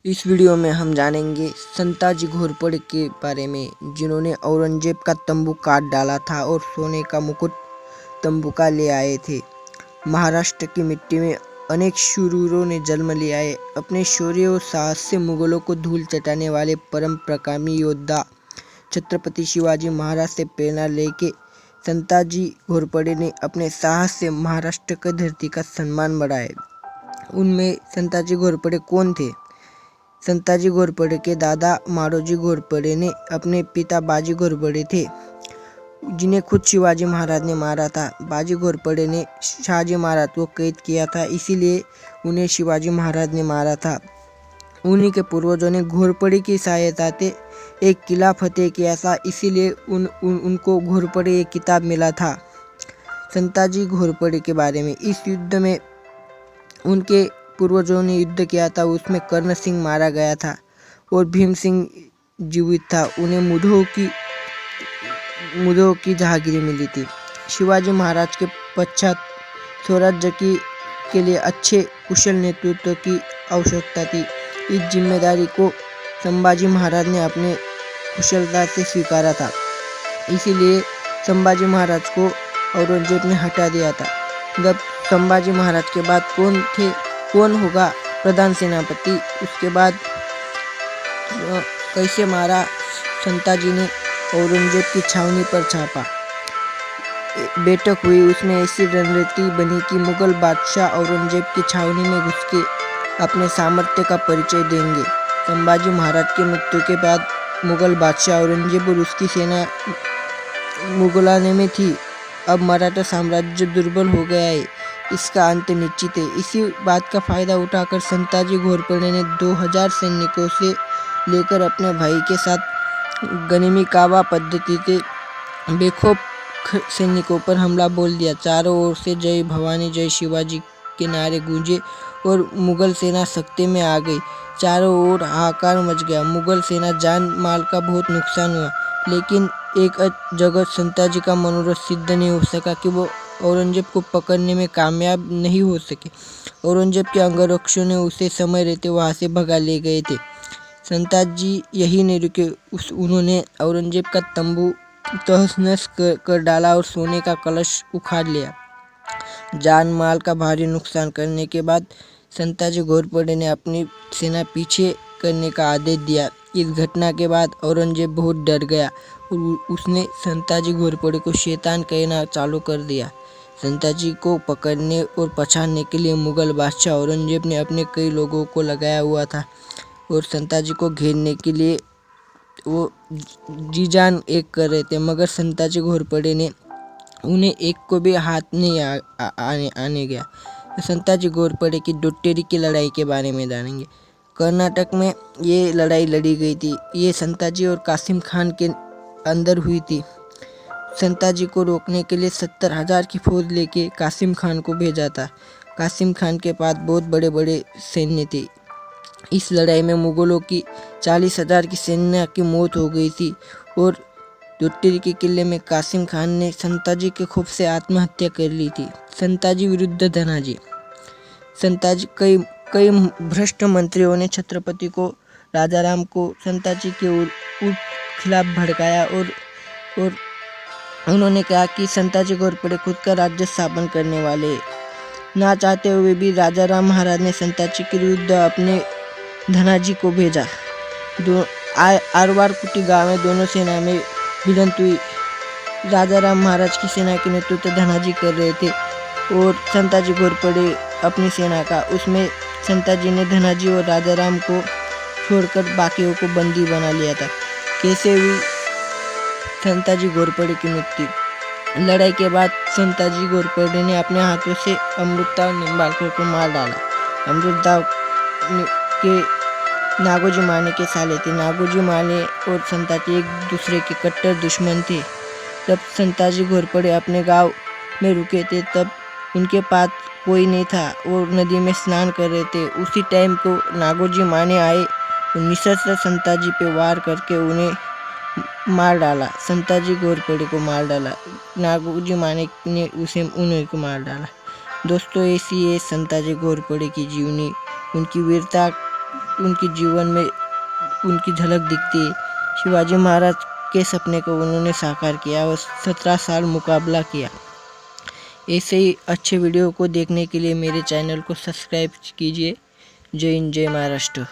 इस वीडियो में हम जानेंगे संताजी घोरपड़े के बारे में, जिन्होंने औरंगजेब का तंबू काट डाला था और सोने का मुकुट तंबू का ले आए थे। महाराष्ट्र की मिट्टी में अनेक शूरवीरों ने जन्म लिया है। अपने शौर्य और साहस से मुगलों को धूल चटाने वाले परम प्रकामी योद्धा छत्रपति शिवाजी महाराज से प्रेरणा लेके संताजी घोरपड़े ने अपने साहस से महाराष्ट्र की धरती का सम्मान बढ़ाया। उनमें संताजी घोरपड़े कौन थे? संताजी घोरपड़े के दादा मारोजी घोरपड़े ने अपने पिता बाजी घोरपड़े थे, जिन्हें खुद शिवाजी महाराज ने मारा था। बाजी घोरपड़े ने शाहजी महाराज को कैद किया था, इसीलिए उन्हें शिवाजी महाराज ने मारा था। उन्हीं के पूर्वजों ने घोरपड़े की सहायता से एक किला फतेह किया था, इसीलिए उनको घोरपड़े एक किताब मिला था। संताजी घोरपड़े के बारे में, इस युद्ध में उनके पूर्वजों ने युद्ध किया था, उसमें कर्ण सिंह मारा गया था और भीम सिंह जीवित था। उन्हें मुधों की जहांगीर मिली थी। शिवाजी महाराज के पश्चात स्वराज्य के लिए अच्छे कुशल नेतृत्व की आवश्यकता थी। इस जिम्मेदारी को संभाजी महाराज ने अपने कुशलता से स्वीकारा था, इसीलिए संभाजी महाराज को औरंगजेब ने हटा दिया था। जब संभाजी महाराज के बाद कौन होगा प्रधान सेनापति, उसके बाद कैसे मारा संताजी ने औरंगजेब की छावनी पर छापा। बैठक हुई, उसमें ऐसी रणनीति बनी कि मुगल बादशाह औरंगजेब की छावनी में घुस के अपने सामर्थ्य का परिचय देंगे। संभाजी महाराज के मृत्यु के बाद मुगल बादशाह औरंगजेब और उसकी सेना मुगलाने में थी। अब मराठा साम्राज्य दुर्बल हो गया है, इसका अंत निश्चित है। इसी बात का फायदा उठाकर संताजी घोरपड़े ने 2000 सैनिकों से लेकर अपने भाई के साथ गनिमी कावा पद्धति से बेखौफ सैनिकों पर हमला बोल दिया। चारों ओर से जय भवानी जय शिवाजी के नारे गूंजे और मुगल सेना सख्ते में आ गई। चारों ओर हाहाकार मच गया। मुगल सेना जान माल का बहुत नुकसान हुआ, लेकिन एक जगह संताजी का मनोरथ सिद्ध नहीं हो सका कि वो औरंगजेब को पकड़ने में कामयाब नहीं हो सके। औरंगजेब के अंगरक्षकों ने उसे समय रहते वहां से भगा ले गए थे। संताजी यही नहीं रुके, उन्होंने औरंगजेब का तंबू तहस-नहस कर डाला और सोने का कलश उखाड़ लिया। जान माल का भारी नुकसान करने के बाद संताजी घोरपड़े ने अपनी सेना पीछे करने का आदेश दिया। इस घटना के बाद औरंगजेब बहुत डर गया और उसने संताजी घोरपड़े को शैतान कहना चालू कर दिया। संताजी को पकड़ने और पछाड़ने के लिए मुगल बादशाह औरंगजेब ने अपने कई लोगों को लगाया हुआ था और संताजी को घेरने के लिए वो जी जान एक कर रहे थे, मगर संताजी घोरपड़े ने उन्हें एक को भी हाथ नहीं आने गया। संताजी घोरपड़े की डोटेरी की लड़ाई के बारे में जानेंगे। कर्नाटक में ये लड़ाई लड़ी गई थी। ये संताजी और कासिम खान के अंदर हुई थी। संताजी को रोकने के लिए 70,000 की फौज लेके कासिम खान को भेजा था। कासिम खान के पास बहुत बड़े बड़े सैन्य थे। इस लड़ाई में मुगलों की 40,000 की सेना की मौत हो गई थी और डोटेरी के किले में कासिम खान ने संताजी के खौफ से आत्महत्या कर ली थी। संताजी विरुद्ध धनाजी। संताजी कई भ्रष्ट मंत्रियों ने छत्रपति को राजाराम को संताजी के खिलाफ भड़काया और उन्होंने कहा कि संताजी घोरपड़े खुद का राज्य स्थापन करने वाले ना चाहते हुए भी राजाराम महाराज ने संताजी के विरुद्ध अपने धनाजी को भेजा। आरवारकुटी गांव में दोनों सेना में भिड़ंत हुई। राजाराम महाराज की सेना के नेतृत्व धनाजी कर रहे थे और संताजी घोरपड़े अपनी सेना का, उसमें संताजी ने धनाजी और राजाराम को छोड़कर बाकियों को बंदी बना लिया था। कैसे हुई संताजी घोरपड़े की मृत्यु? लड़ाई के बाद संताजी घोरपड़े ने अपने हाथों से अमृतदाव निंबाळकर को मार डाला। अमृतदाव के नागोजी माने के साले थे। नागोजी माने और संताजी एक दूसरे के कट्टर दुश्मन थे। जब संताजी घोरपड़े अपने गांव में रुके थे, तब उनके पास कोई नहीं था, वो नदी में स्नान कर रहे थे। उसी टाइम को नागोजी माने आए और निशस्त्र संताजी पे वार करके उन्हें मार डाला। संताजी घोरपड़े को मार डाला। नागोजी माने ने उन्हें को मार डाला। दोस्तों, ऐसी है संताजी घोरपड़े की जीवनी। उनकी वीरता उनके जीवन में उनकी झलक दिखती है। शिवाजी महाराज के सपने को उन्होंने साकार किया और 17 साल मुकाबला किया। ऐसे ही अच्छे वीडियो को देखने के लिए मेरे चैनल को सब्सक्राइब कीजिए। जय हिंद, जय महाराष्ट्र।